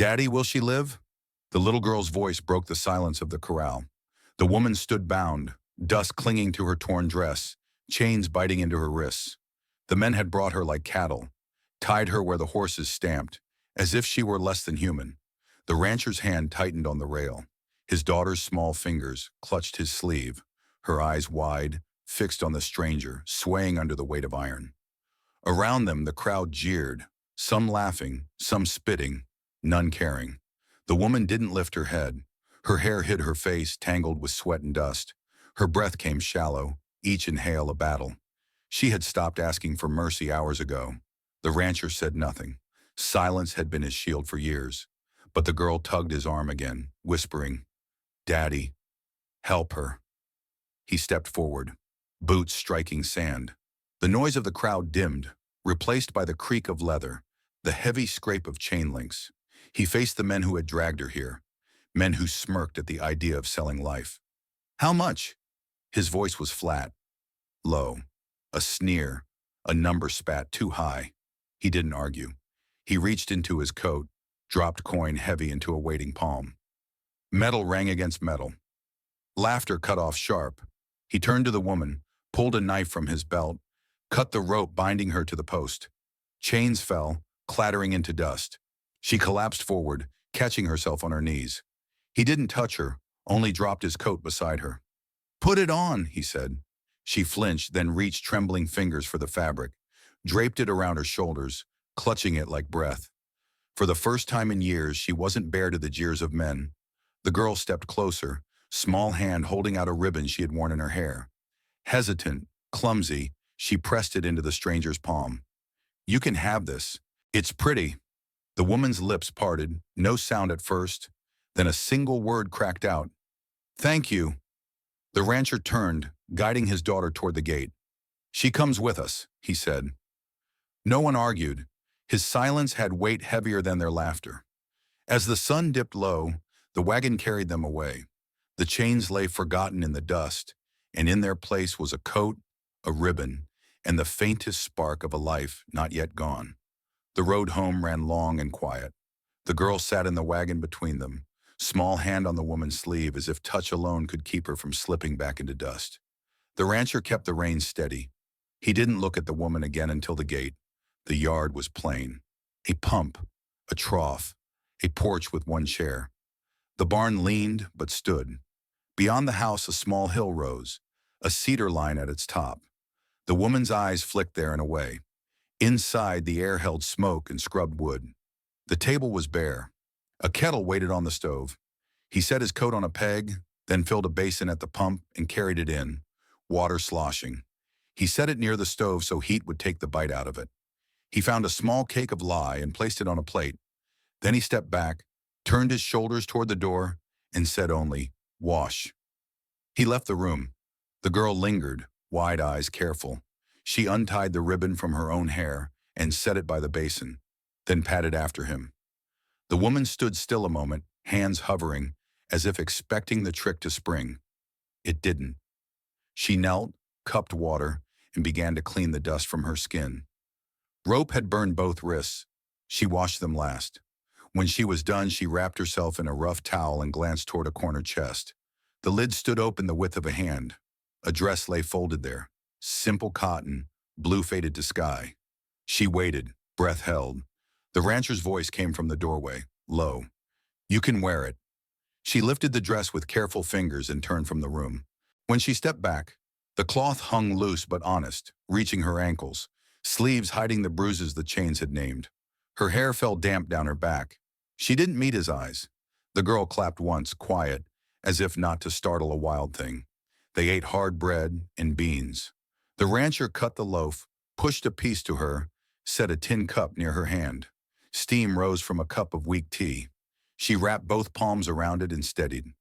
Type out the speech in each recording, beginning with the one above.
Daddy, will she live? The little girl's voice broke the silence of the corral. The woman stood bound, dust clinging to her torn dress, chains biting into her wrists. The men had brought her like cattle, tied her where the horses stamped, as if she were less than human. The rancher's hand tightened on the rail. His daughter's small fingers clutched his sleeve, her eyes wide, fixed on the stranger, swaying under the weight of iron. Around them, the crowd jeered, some laughing, some spitting, none caring. The woman didn't lift her head. Her hair hid her face, tangled with sweat and dust. Her breath came shallow, each inhale a battle. She had stopped asking for mercy hours ago. The rancher said nothing. Silence had been his shield for years. But the girl tugged his arm again, whispering, "Daddy, help her." He stepped forward, boots striking sand. The noise of the crowd dimmed, replaced by the creak of leather, the heavy scrape of chain links. He faced the men who had dragged her here, men who smirked at the idea of selling life. "How much?" His voice was flat, low, a sneer, a number spat too high. He didn't argue. He reached into his coat, dropped coin heavy into a waiting palm. Metal rang against metal. Laughter cut off sharp. He turned to the woman, pulled a knife from his belt, cut the rope binding her to the post. Chains fell, clattering into dust. She collapsed forward, catching herself on her knees. He didn't touch her, only dropped his coat beside her. "Put it on," he said. She flinched, then reached trembling fingers for the fabric, draped it around her shoulders, clutching it like breath. For the first time in years, she wasn't bare to the jeers of men. The girl stepped closer, small hand holding out a ribbon she had worn in her hair. Hesitant, clumsy, she pressed it into the stranger's palm. "You can have this. It's pretty." The woman's lips parted, no sound at first, then a single word cracked out. "Thank you." The rancher turned, guiding his daughter toward the gate. "She comes with us," he said. No one argued. His silence had weight heavier than their laughter. As the sun dipped low, the wagon carried them away. The chains lay forgotten in the dust, and in their place was a coat, a ribbon, and the faintest spark of a life not yet gone. The road home ran long and quiet. The girl sat in the wagon between them, small hand on the woman's sleeve as if touch alone could keep her from slipping back into dust. The rancher kept the reins steady. He didn't look at the woman again until the gate. The yard was plain. A pump, a trough, a porch with one chair. The barn leaned but stood. Beyond the house a small hill rose, a cedar line at its top. The woman's eyes flicked there and away. Inside, the air held smoke and scrubbed wood. The table was bare. A kettle waited on the stove. He set his coat on a peg, then filled a basin at the pump and carried it in, water sloshing. He set it near the stove so heat would take the bite out of it. He found a small cake of lye and placed it on a plate. Then he stepped back, turned his shoulders toward the door, and said only, "Wash." He left the room. The girl lingered, wide eyes careful. She untied the ribbon from her own hair and set it by the basin, then padded after him. The woman stood still a moment, hands hovering, as if expecting the trick to spring. It didn't. She knelt, cupped water, and began to clean the dust from her skin. Rope had burned both wrists. She washed them last. When she was done, she wrapped herself in a rough towel and glanced toward a corner chest. The lid stood open the width of a hand. A dress lay folded there. Simple cotton, blue faded to sky. She waited, breath held. The rancher's voice came from the doorway, low. "You can wear it." She lifted the dress with careful fingers and turned from the room. When she stepped back, the cloth hung loose but honest, reaching her ankles, sleeves hiding the bruises the chains had named. Her hair fell damp down her back. She didn't meet his eyes. The girl clapped once, quiet, as if not to startle a wild thing. They ate hard bread and beans. The rancher cut the loaf, pushed a piece to her, set a tin cup near her hand. Steam rose from a cup of weak tea. She wrapped both palms around it and steadied.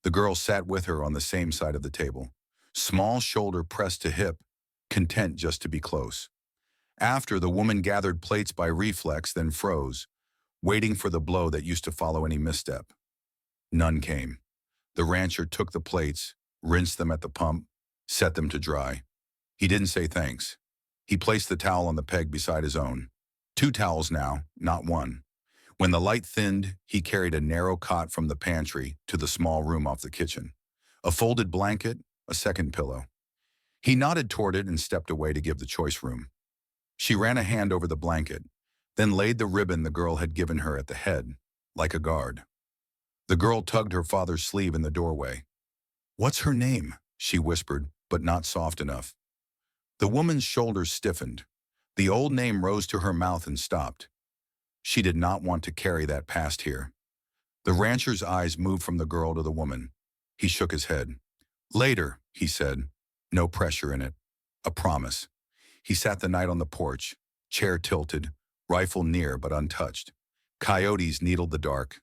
The girl sat with her on the same side of the table, small shoulder pressed to hip, content just to be close. After, the woman gathered plates by reflex, then froze, waiting for the blow that used to follow any misstep. None came. The rancher took the plates, rinsed them at the pump, set them to dry. He didn't say thanks. He placed the towel on the peg beside his own. 2 towels now, not 1. When the light thinned, he carried a narrow cot from the pantry to the small room off the kitchen. A folded blanket, a second pillow. He nodded toward it and stepped away to give the choice room. She ran a hand over the blanket, then laid the ribbon the girl had given her at the head, like a guard. The girl tugged her father's sleeve in the doorway. "What's her name?" she whispered, but not soft enough. The woman's shoulders stiffened. The old name rose to her mouth and stopped. She did not want to carry that past here. The rancher's eyes moved from the girl to the woman. He shook his head. "Later," he said. No pressure in it. A promise. He sat the night on the porch, chair tilted, rifle near but untouched. Coyotes needled the dark.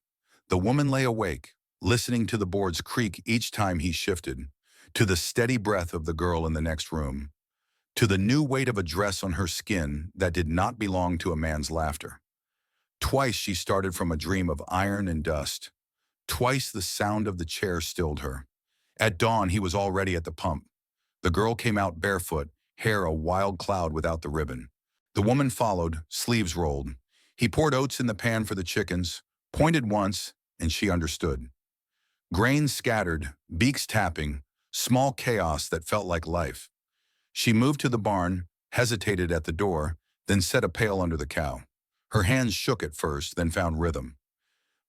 The woman lay awake, listening to the boards creak each time he shifted, to the steady breath of the girl in the next room, to the new weight of a dress on her skin that did not belong to a man's laughter. Twice she started from a dream of iron and dust. Twice the sound of the chair stilled her. At dawn, he was already at the pump. The girl came out barefoot, hair a wild cloud without the ribbon. The woman followed, sleeves rolled. He poured oats in the pan for the chickens, pointed once, and she understood. Grains scattered, beaks tapping, small chaos that felt like life. She moved to the barn, hesitated at the door, then set a pail under the cow. Her hands shook at first, then found rhythm.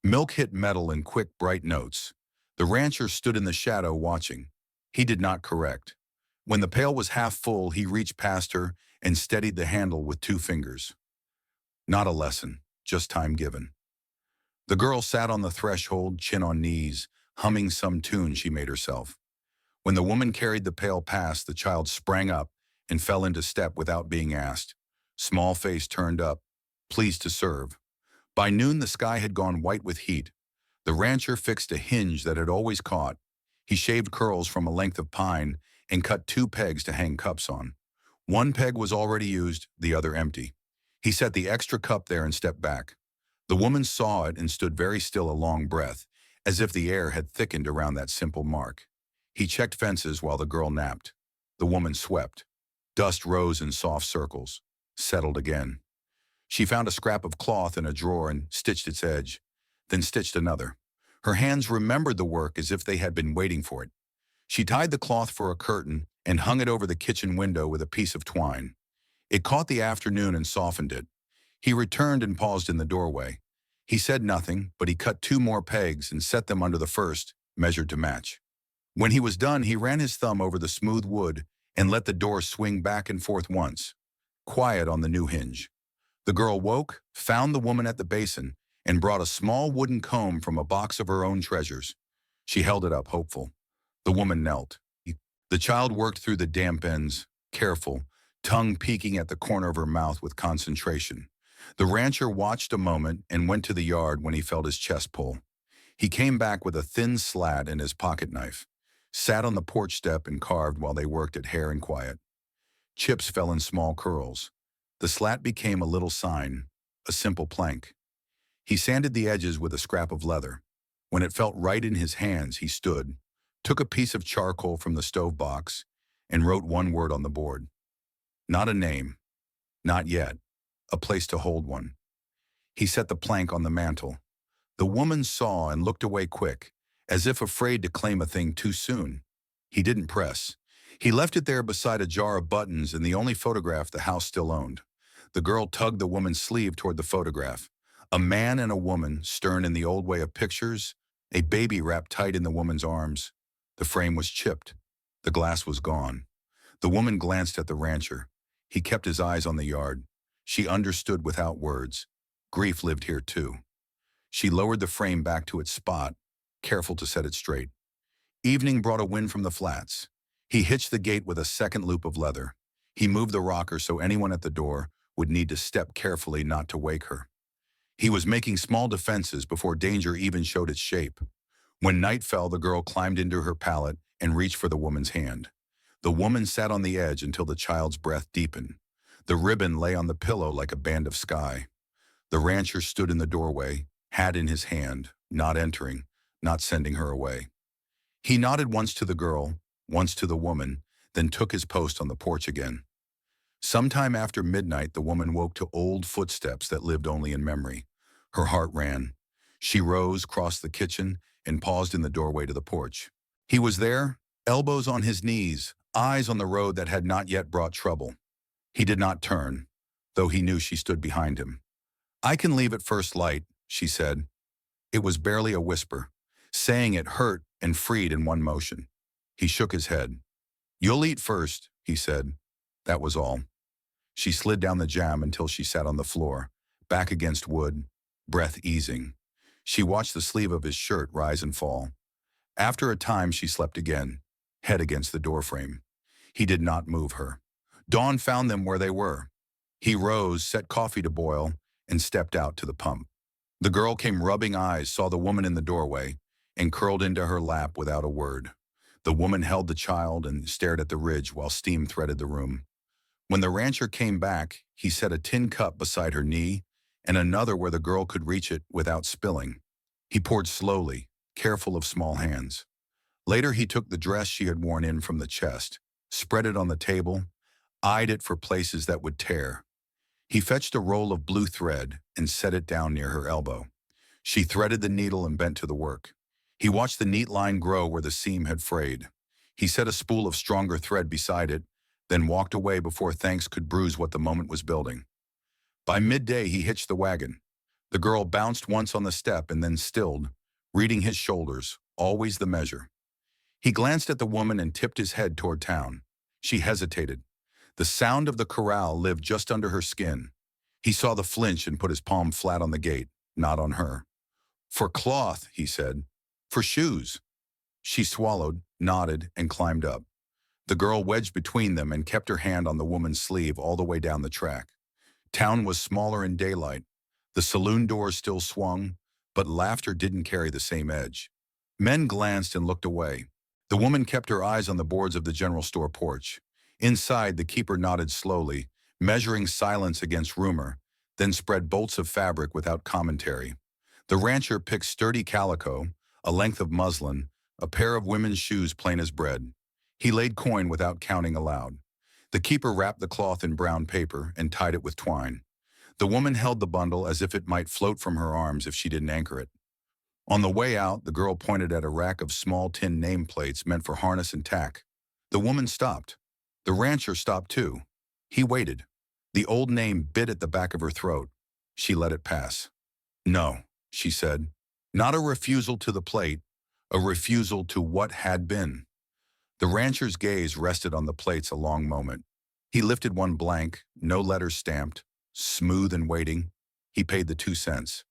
Milk hit metal in quick, bright notes. The rancher stood in the shadow watching. He did not correct. When the pail was half full, he reached past her and steadied the handle with 2 fingers. Not a lesson, just time given. The girl sat on the threshold, chin on knees, humming some tune she made herself. When the woman carried the pail past, the child sprang up and fell into step without being asked. Small face turned up, pleased to serve. By noon, the sky had gone white with heat. The rancher fixed a hinge that had always caught. He shaved curls from a length of pine and cut 2 pegs to hang cups on. One peg was already used, the other empty. He set the extra cup there and stepped back. The woman saw it and stood very still, a long breath, as if the air had thickened around that simple mark. He checked fences while the girl napped. The woman swept. Dust rose in soft circles, settled again. She found a scrap of cloth in a drawer and stitched its edge, then stitched another. Her hands remembered the work as if they had been waiting for it. She tied the cloth for a curtain and hung it over the kitchen window with a piece of twine. It caught the afternoon and softened it. He returned and paused in the doorway. He said nothing, but he cut 2 more pegs and set them under the first, measured to match. When he was done, he ran his thumb over the smooth wood and let the door swing back and forth once. Quiet on the new hinge. The girl woke, found the woman at the basin, and brought a small wooden comb from a box of her own treasures. She held it up, hopeful. The woman knelt. The child worked through the damp ends, careful, tongue peeking at the corner of her mouth with concentration. The rancher watched a moment and went to the yard when he felt his chest pull. He came back with a thin slat and his pocket knife, sat on the porch step and carved while they worked at hair and quiet. Chips fell in small curls. The slat became a little sign, a simple plank. He sanded the edges with a scrap of leather. When it felt right in his hands, he stood, took a piece of charcoal from the stove box, and wrote one word on the board. Not a name. Not yet. A place to hold one. He set the plank on the mantel. The woman saw and looked away quick, as if afraid to claim a thing too soon. He didn't press. He left it there beside a jar of buttons and the only photograph the house still owned. The girl tugged the woman's sleeve toward the photograph. A man and a woman, stern in the old way of pictures, a baby wrapped tight in the woman's arms. The frame was chipped. The glass was gone. The woman glanced at the rancher. He kept his eyes on the yard. She understood without words. Grief lived here too. She lowered the frame back to its spot, careful to set it straight. Evening brought a wind from the flats. He hitched the gate with a second loop of leather. He moved the rocker so anyone at the door would need to step carefully not to wake her. He was making small defenses before danger even showed its shape. When night fell, the girl climbed into her pallet and reached for the woman's hand. The woman sat on the edge until the child's breath deepened. The ribbon lay on the pillow like a band of sky. The rancher stood in the doorway, hat in his hand, not entering, not sending her away. He nodded once to the girl, once to the woman, then took his post on the porch again. Sometime after midnight, the woman woke to old footsteps that lived only in memory. Her heart ran. She rose, crossed the kitchen, and paused in the doorway to the porch. He was there, elbows on his knees, eyes on the road that had not yet brought trouble. He did not turn, though he knew she stood behind him. "I can leave at first light," she said. It was barely a whisper. Saying it hurt and freed in one motion. He shook his head. "You'll eat first," he said. That was all. She slid down the jamb until she sat on the floor, back against wood, breath easing. She watched the sleeve of his shirt rise and fall. After a time, she slept again, head against the doorframe. He did not move her. Dawn found them where they were. He rose, set coffee to boil, and stepped out to the pump. The girl came rubbing eyes, saw the woman in the doorway, and curled into her lap without a word. The woman held the child and stared at the ridge while steam threaded the room. When the rancher came back, he set a tin cup beside her knee and another where the girl could reach it without spilling. He poured slowly, careful of small hands. Later, he took the dress she had worn in from the chest, spread it on the table, eyed it for places that would tear. He fetched a roll of blue thread and set it down near her elbow. She threaded the needle and bent to the work. He watched the neat line grow where the seam had frayed. He set a spool of stronger thread beside it, then walked away before thanks could bruise what the moment was building. By midday, he hitched the wagon. The girl bounced once on the step and then stilled, reading his shoulders, always the measure. He glanced at the woman and tipped his head toward town. She hesitated. The sound of the corral lived just under her skin. He saw the flinch and put his palm flat on the gate, not on her. "For cloth," he said. "For shoes." She swallowed, nodded, and climbed up. The girl wedged between them and kept her hand on the woman's sleeve all the way down the track. Town was smaller in daylight. The saloon doors still swung, but laughter didn't carry the same edge. Men glanced and looked away. The woman kept her eyes on the boards of the general store porch. Inside, the keeper nodded slowly, measuring silence against rumor, then spread bolts of fabric without commentary. The rancher picked sturdy calico, a length of muslin, a pair of women's shoes plain as bread. He laid coin without counting aloud. The keeper wrapped the cloth in brown paper and tied it with twine. The woman held the bundle as if it might float from her arms if she didn't anchor it. On the way out, the girl pointed at a rack of small tin nameplates meant for harness and tack. The woman stopped. The rancher stopped too. He waited. The old name bit at the back of her throat. She let it pass. "No," she said. "Not a refusal to the plate, a refusal to what had been." The rancher's gaze rested on the plates a long moment. He lifted one blank, no letters stamped, smooth and waiting. He paid the 2 cents.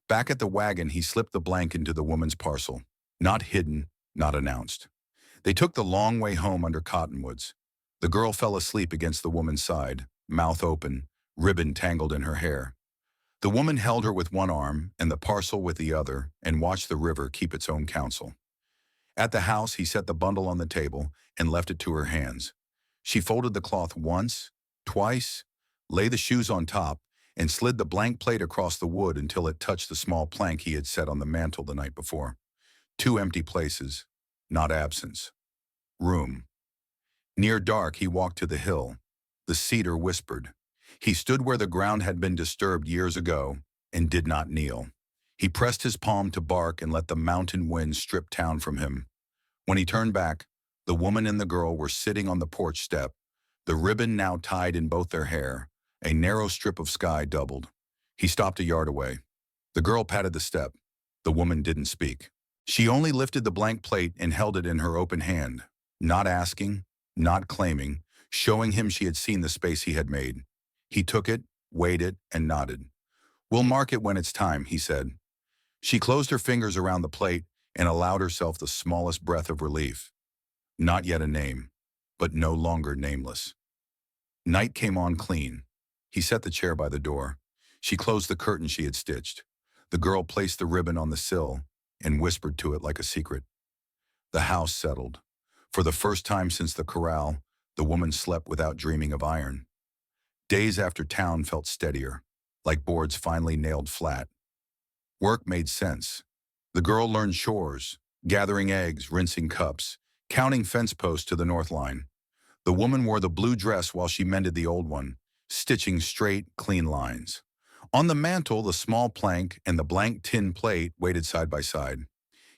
Back at the wagon, he slipped the blank into the woman's parcel. Not hidden, not announced. They took the long way home under cottonwoods. The girl fell asleep against the woman's side, mouth open, ribbon tangled in her hair. The woman held her with one arm and the parcel with the other and watched the river keep its own counsel. At the house, he set the bundle on the table and left it to her hands. She folded the cloth once, twice, lay the shoes on top, and slid the blank plate across the wood until it touched the small plank he had set on the mantel the night before. 2 empty places, not absence. Room. Near dark, he walked to the hill. The cedar whispered. He stood where the ground had been disturbed years ago and did not kneel. He pressed his palm to bark and let the mountain wind strip town from him. When he turned back, the woman and the girl were sitting on the porch step, the ribbon now tied in both their hair, a narrow strip of sky doubled. He stopped a yard away. The girl patted the step. The woman didn't speak. She only lifted the blank plate and held it in her open hand, not asking, not claiming, showing him she had seen the space he had made. He took it, weighed it, and nodded. "We'll mark it when it's time," he said. She closed her fingers around the plate and allowed herself the smallest breath of relief. Not yet a name, but no longer nameless. Night came on clean. He set the chair by the door. She closed the curtain she had stitched. The girl placed the ribbon on the sill and whispered to it like a secret. The house settled. For the first time since the corral, the woman slept without dreaming of iron. Days after town felt steadier, like boards finally nailed flat. Work made sense. The girl learned chores, gathering eggs, rinsing cups, counting fence posts to the north line. The woman wore the blue dress while she mended the old one, stitching straight, clean lines. On the mantel, the small plank and the blank tin plate waited side by side.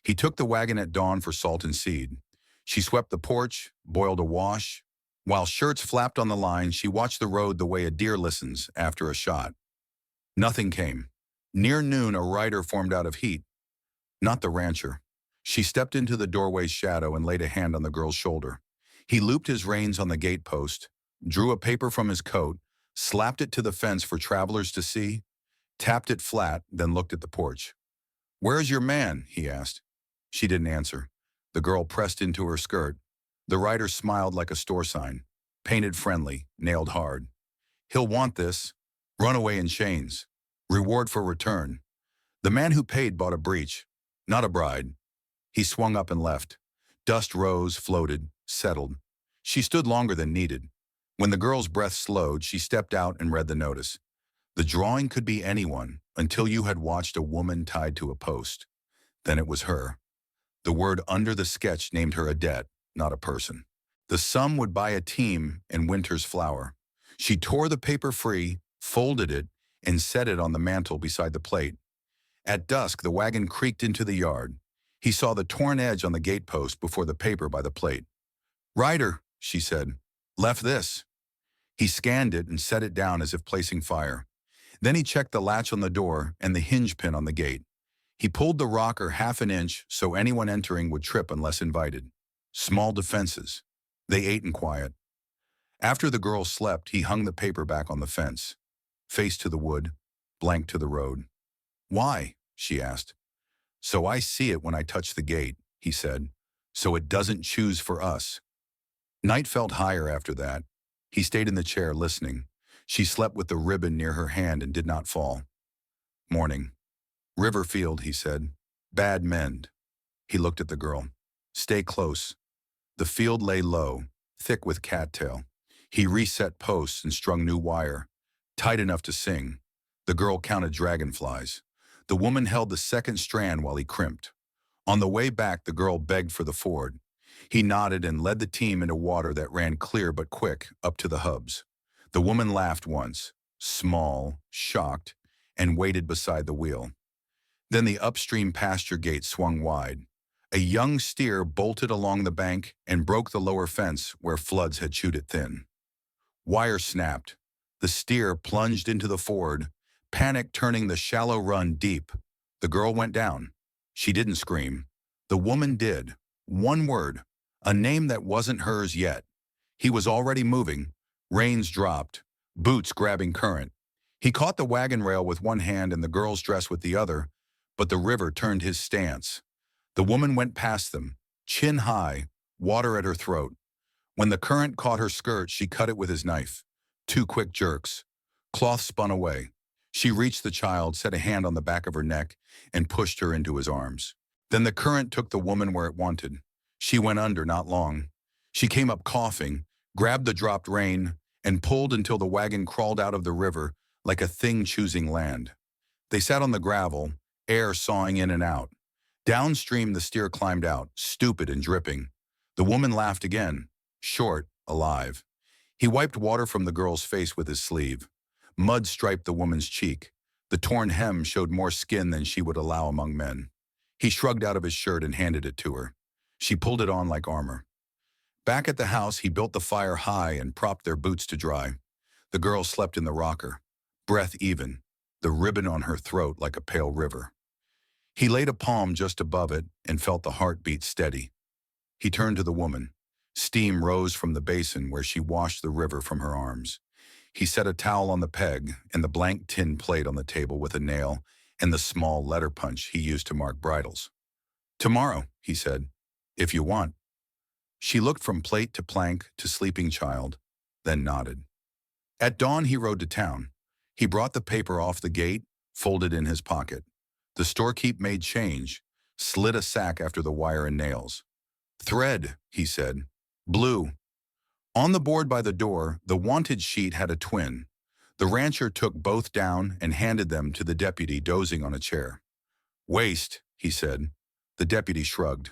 He took the wagon at dawn for Salt and Seed. She swept the porch, boiled a wash. While shirts flapped on the line, she watched the road the way a deer listens after a shot. Nothing came. Near noon, a rider formed out of heat. Not the rancher. She stepped into the doorway's shadow and laid a hand on the girl's shoulder. He looped his reins on the gatepost, drew a paper from his coat, slapped it to the fence for travelers to see, tapped it flat, then looked at the porch. "Where's your man?" he asked. She didn't answer. The girl pressed into her skirt. The rider smiled like a store sign, painted friendly, nailed hard. "He'll want this. Runaway in chains. Reward for return." The man who paid bought a breech, not a bride. He swung up and left. Dust rose, floated, settled. She stood longer than needed. When the girl's breath slowed, she stepped out and read the notice. The drawing could be anyone until you had watched a woman tied to a post. Then it was her. The word under the sketch named her a debt, not a person. The sum would buy a team and winter's flower. She tore the paper free, folded it, and set it on the mantel beside the plate. At dusk, the wagon creaked into the yard. He saw the torn edge on the gatepost before the paper by the plate. "Rider," she said, "left this." He scanned it and set it down as if placing fire. Then he checked the latch on the door and the hinge pin on the gate. He pulled the rocker half an inch so anyone entering would trip unless invited. Small defenses. They ate in quiet. After the girl slept, he hung the paper back on the fence. Face to the wood, blank to the road. "Why?" she asked. "So I see it when I touch the gate," he said. "So it doesn't choose for us." Night felt higher after that. He stayed in the chair listening. She slept with the ribbon near her hand and did not fall. Morning. "Riverfield," he said. "Bad mend." He looked at the girl. "Stay close." The field lay low, thick with cattail. He reset posts and strung new wire, tight enough to sing. The girl counted dragonflies. The woman held the second strand while he crimped. On the way back, the girl begged for the ford. He nodded and led the team into water that ran clear but quick up to the hubs. The woman laughed once, small, shocked, and waited beside the wheel. Then the upstream pasture gate swung wide. A young steer bolted along the bank and broke the lower fence where floods had chewed it thin. Wire snapped. The steer plunged into the ford, panic turning the shallow run deep. The girl went down. She didn't scream. The woman did. One word, a name that wasn't hers yet. He was already moving. Reins dropped, boots grabbing current. He caught the wagon rail with one hand and the girl's dress with the other, but the river turned his stance. The woman went past them, chin high, water at her throat. When the current caught her skirt, she cut it with his knife. 2 quick jerks. Cloth spun away. She reached the child, set a hand on the back of her neck, and pushed her into his arms. Then the current took the woman where it wanted. She went under not long. She came up coughing, grabbed the dropped rein, and pulled until the wagon crawled out of the river like a thing choosing land. They sat on the gravel, air sawing in and out. Downstream, the steer climbed out, stupid and dripping. The woman laughed again, short, alive. He wiped water from the girl's face with his sleeve. Mud striped the woman's cheek. The torn hem showed more skin than she would allow among men. He shrugged out of his shirt and handed it to her. She pulled it on like armor. Back at the house, he built the fire high and propped their boots to dry. The girl slept in the rocker, breath even, the ribbon on her throat like a pale river. He laid a palm just above it and felt the heartbeat steady. He turned to the woman. Steam rose from the basin where she washed the river from her arms. He set a towel on the peg and the blank tin plate on the table with a nail and the small letter punch he used to mark bridles. "Tomorrow," he said, "if you want." She looked from plate to plank to sleeping child, then nodded. At dawn, he rode to town. He brought the paper off the gate, folded in his pocket. The storekeep made change, slid a sack after the wire and nails. "Thread," he said. "Blue." On the board by the door, the wanted sheet had a twin. The rancher took both down and handed them to the deputy dozing on a chair. "Waste," he said. The deputy shrugged.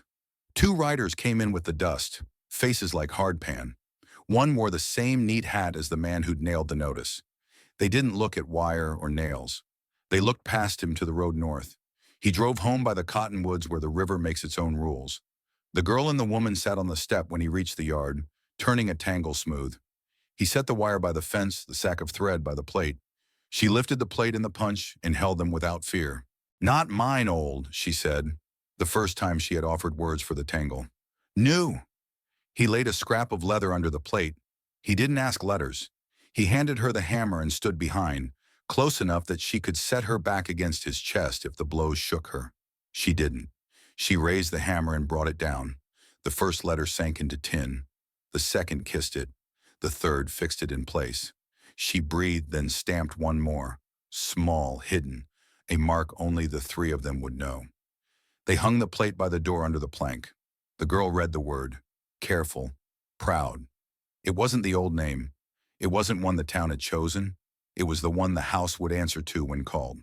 2 riders came in with the dust, faces like hardpan. One wore the same neat hat as the man who'd nailed the notice. They didn't look at wire or nails. They looked past him to the road north. He drove home by the cottonwoods where the river makes its own rules. The girl and the woman sat on the step when he reached the yard, turning a tangle smooth. He set the wire by the fence, the sack of thread by the plate. She lifted the plate and the punch and held them without fear. "Not mine, old," she said, the first time she had offered words for the tangle. "New." He laid a scrap of leather under the plate. He didn't ask letters. He handed her the hammer and stood behind, close enough that she could set her back against his chest if the blows shook her. She didn't. She raised the hammer and brought it down. The first letter sank into tin. The second kissed it. The third fixed it in place. She breathed, then stamped one more. Small, hidden, a mark only the three of them would know. They hung the plate by the door under the plank. The girl read the word. Careful. Proud. It wasn't the old name. It wasn't one the town had chosen. It was the one the house would answer to when called.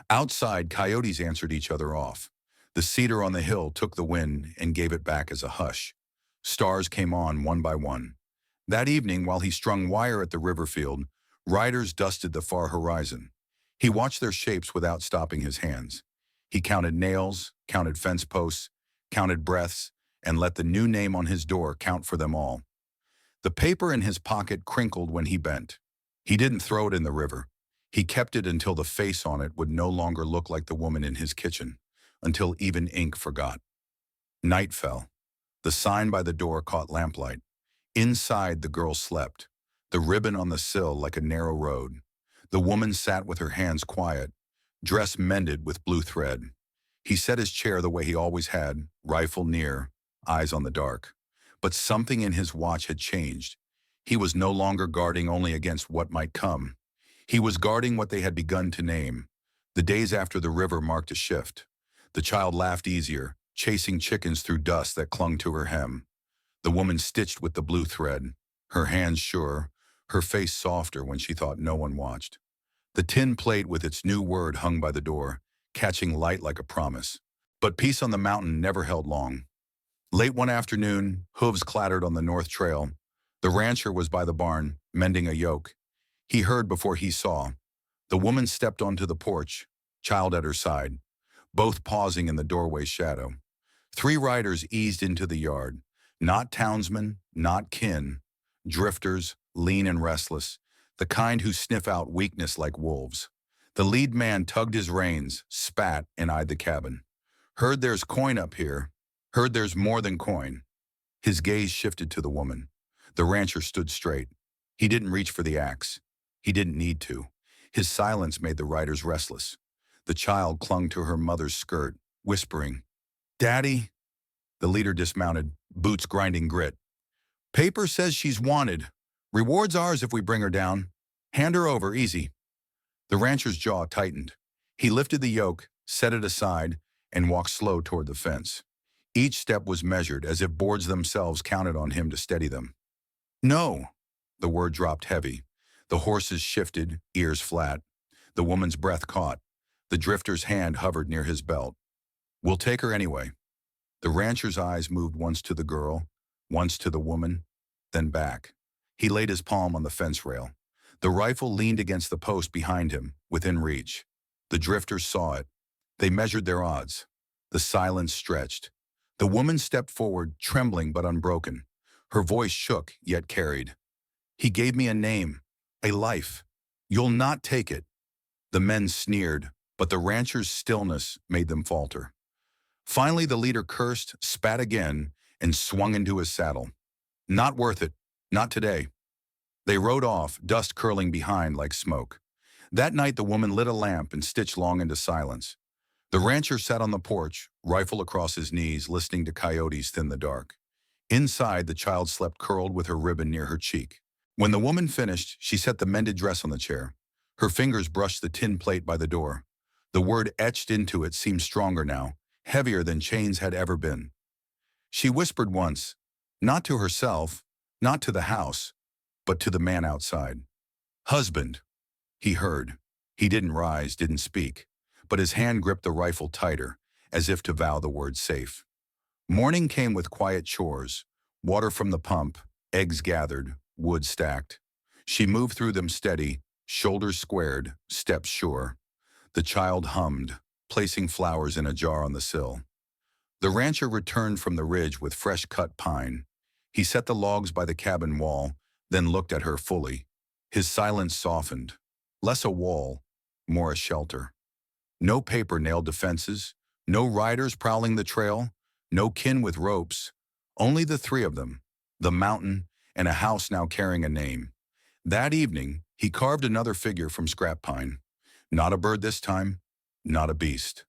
Outside, coyotes answered each other off. The cedar on the hill took the wind and gave it back as a hush. Stars came on one by one. That evening, while he strung wire at the river field, riders dusted the far horizon. He watched their shapes without stopping his hands. He counted nails, counted fence posts, counted breaths, and let the new name on his door count for them all. The paper in his pocket crinkled when he bent. He didn't throw it in the river. He kept it until the face on it would no longer look like the woman in his kitchen, until even ink forgot. Night fell. The sign by the door caught lamplight. Inside, the girl slept, the ribbon on the sill like a narrow road. The woman sat with her hands quiet, dress mended with blue thread. He set his chair the way he always had, rifle near, eyes on the dark. But something in his watch had changed. He was no longer guarding only against what might come. He was guarding what they had begun to name. The days after the river marked a shift. The child laughed easier, chasing chickens through dust that clung to her hem. The woman stitched with the blue thread, her hands sure, her face softer when she thought no one watched. The tin plate with its new word hung by the door, catching light like a promise. But peace on the mountain never held long. Late one afternoon, hooves clattered on the north trail. The rancher was by the barn, mending a yoke. He heard before he saw. The woman stepped onto the porch, child at her side, both pausing in the doorway's shadow. Three riders eased into the yard, not townsmen, not kin, drifters, lean and restless, the kind who sniff out weakness like wolves. The lead man tugged his reins, spat, and eyed the cabin. "Heard there's coin up here. Heard there's more than coin." His gaze shifted to the woman. The rancher stood straight. He didn't reach for the axe. He didn't need to. His silence made the riders restless. The child clung to her mother's skirt, whispering, "Daddy." The leader dismounted, boots grinding grit. "Paper says she's wanted. Reward's ours if we bring her down. Hand her over, easy." The rancher's jaw tightened. He lifted the yoke, set it aside, and walked slow toward the fence. Each step was measured, as if boards themselves counted on him to steady them. "No." The word dropped heavy. The horses shifted, ears flat. The woman's breath caught. The drifter's hand hovered near his belt. "We'll take her anyway." The rancher's eyes moved once to the girl, once to the woman, then back. He laid his palm on the fence rail. The rifle leaned against the post behind him, within reach. The drifters saw it. They measured their odds. The silence stretched. The woman stepped forward, trembling but unbroken. Her voice shook, yet carried. "He gave me a name, a life. You'll not take it." The men sneered, but the rancher's stillness made them falter. Finally, the leader cursed, spat again, and swung into his saddle. "Not worth it. Not today." They rode off, dust curling behind like smoke. That night, the woman lit a lamp and stitched long into silence. The rancher sat on the porch, rifle across his knees, listening to coyotes thin the dark. Inside, the child slept curled with her ribbon near her cheek. When the woman finished, she set the mended dress on the chair. Her fingers brushed the tin plate by the door. The word etched into it seemed stronger now, heavier than chains had ever been. She whispered once, not to herself, not to the house, but to the man outside. "Husband." He heard. He didn't rise, didn't speak, but his hand gripped the rifle tighter, as if to vow the word safe. Morning came with quiet chores, water from the pump, eggs gathered, wood stacked. She moved through them steady, shoulders squared, steps sure. The child hummed, placing flowers in a jar on the sill. The rancher returned from the ridge with fresh-cut pine. He set the logs by the cabin wall, then looked at her fully. His silence softened. Less a wall, more a shelter. No paper-nailed defenses, no riders prowling the trail, no kin with ropes, only the three of them, the mountain and a house now carrying a name. That evening, he carved another figure from scrap pine. Not a bird this time, not a beast.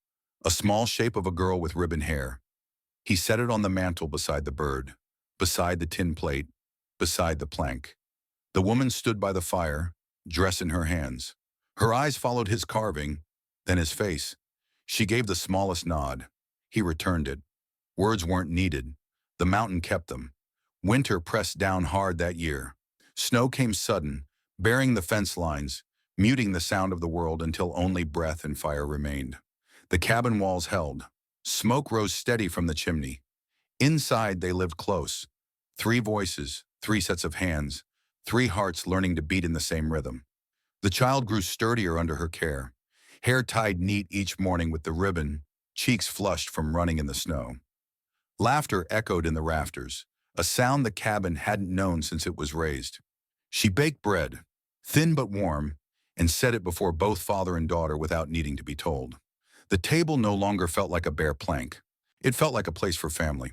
A small shape of a girl with ribbon hair. He set it on the mantel beside the bird, beside the tin plate, beside the plank. The woman stood by the fire, dress in her hands. Her eyes followed his carving, then his face. She gave the smallest nod. He returned it. Words weren't needed. The mountain kept them. Winter pressed down hard that year. Snow came sudden, bearing the fence lines, muting the sound of the world until only breath and fire remained. The cabin walls held. Smoke rose steady from the chimney. Inside they lived close. Three voices, three sets of hands, three hearts learning to beat in the same rhythm. The child grew sturdier under her care. Hair tied neat each morning with the ribbon, cheeks flushed from running in the snow. Laughter echoed in the rafters, a sound the cabin hadn't known since it was raised. She baked bread, thin but warm, and set it before both father and daughter without needing to be told. The table no longer felt like a bare plank. It felt like a place for family.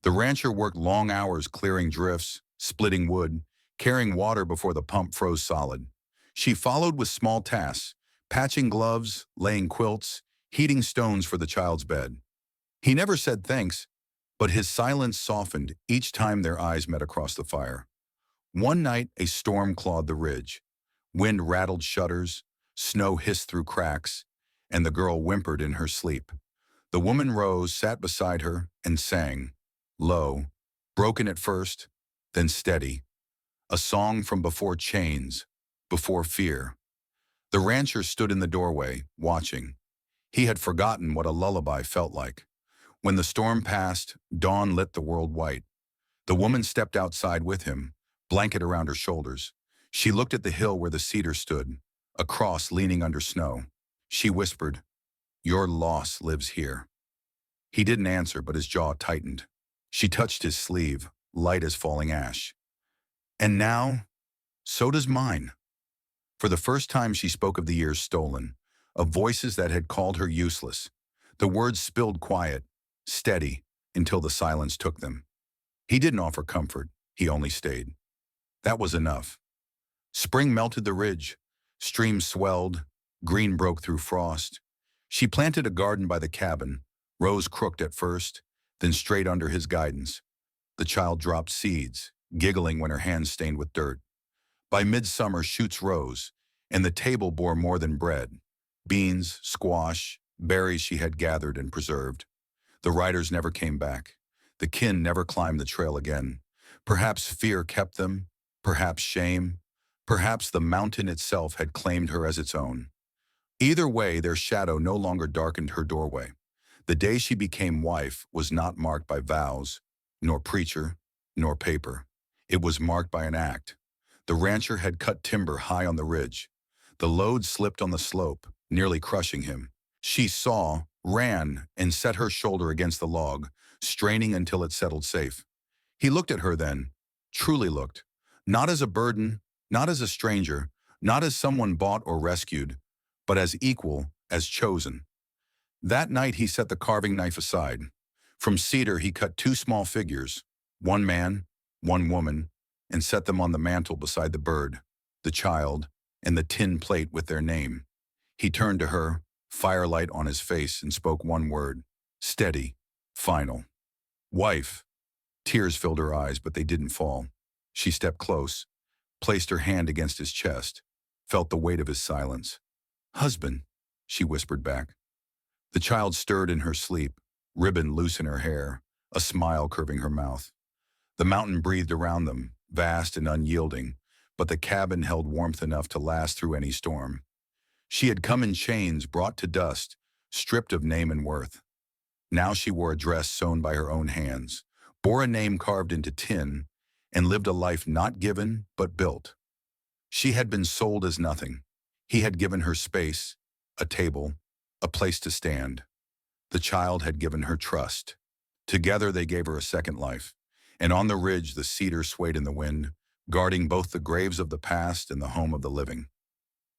The rancher worked long hours clearing drifts, splitting wood, carrying water before the pump froze solid. She followed with small tasks, patching gloves, laying quilts, heating stones for the child's bed. He never said thanks, but his silence softened each time their eyes met across the fire. One night, a storm clawed the ridge. Wind rattled shutters, snow hissed through cracks, and the girl whimpered in her sleep. The woman rose, sat beside her, and sang, low, broken at first, then steady, a song from before chains, before fear. The rancher stood in the doorway, watching. He had forgotten what a lullaby felt like. When the storm passed, dawn lit the world white. The woman stepped outside with him, blanket around her shoulders. She looked at the hill where the cedar stood, a cross leaning under snow. She whispered, "Your loss lives here." He didn't answer, but his jaw tightened. She touched his sleeve, light as falling ash. "And now, so does mine." For the first time she spoke of the years stolen, of voices that had called her useless. The words spilled quiet, steady, until the silence took them. He didn't offer comfort, he only stayed. That was enough. Spring melted the ridge. Streams swelled. Green broke through frost. She planted a garden by the cabin, rose crooked at first, then straight under his guidance. The child dropped seeds, giggling when her hands stained with dirt. By midsummer, shoots rose, and the table bore more than bread. Beans, squash, berries she had gathered and preserved. The riders never came back. The kin never climbed the trail again. Perhaps fear kept them, perhaps shame, perhaps the mountain itself had claimed her as its own. Either way, their shadow no longer darkened her doorway. The day she became wife was not marked by vows, nor preacher, nor paper. It was marked by an act. The rancher had cut timber high on the ridge. The load slipped on the slope, nearly crushing him. She saw, ran, and set her shoulder against the log, straining until it settled safe. He looked at her then, truly looked, not as a burden, not as a stranger, not as someone bought or rescued, but as equal, as chosen. That night he set the carving knife aside. From cedar he cut two small figures, one man, one woman, and set them on the mantel beside the bird, the child, and the tin plate with their name. He turned to her, firelight on his face, and spoke one word, steady, final. Wife. Tears filled her eyes, but they didn't fall. She stepped close, placed her hand against his chest, felt the weight of his silence. Husband, she whispered back. The child stirred in her sleep, ribbon loose in her hair, a smile curving her mouth. The mountain breathed around them, vast and unyielding, but the cabin held warmth enough to last through any storm. She had come in chains, brought to dust, stripped of name and worth. Now she wore a dress sewn by her own hands, bore a name carved into tin, and lived a life not given, but built. She had been sold as nothing. He had given her space, a table, a place to stand. The child had given her trust. Together they gave her a second life. And on the ridge the cedar swayed in the wind, guarding both the graves of the past and the home of the living.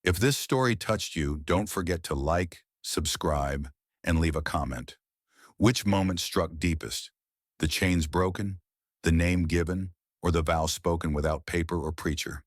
If this story touched you, don't forget to like, subscribe, and leave a comment. Which moment struck deepest? The chains broken, the name given, or the vow spoken without paper or preacher?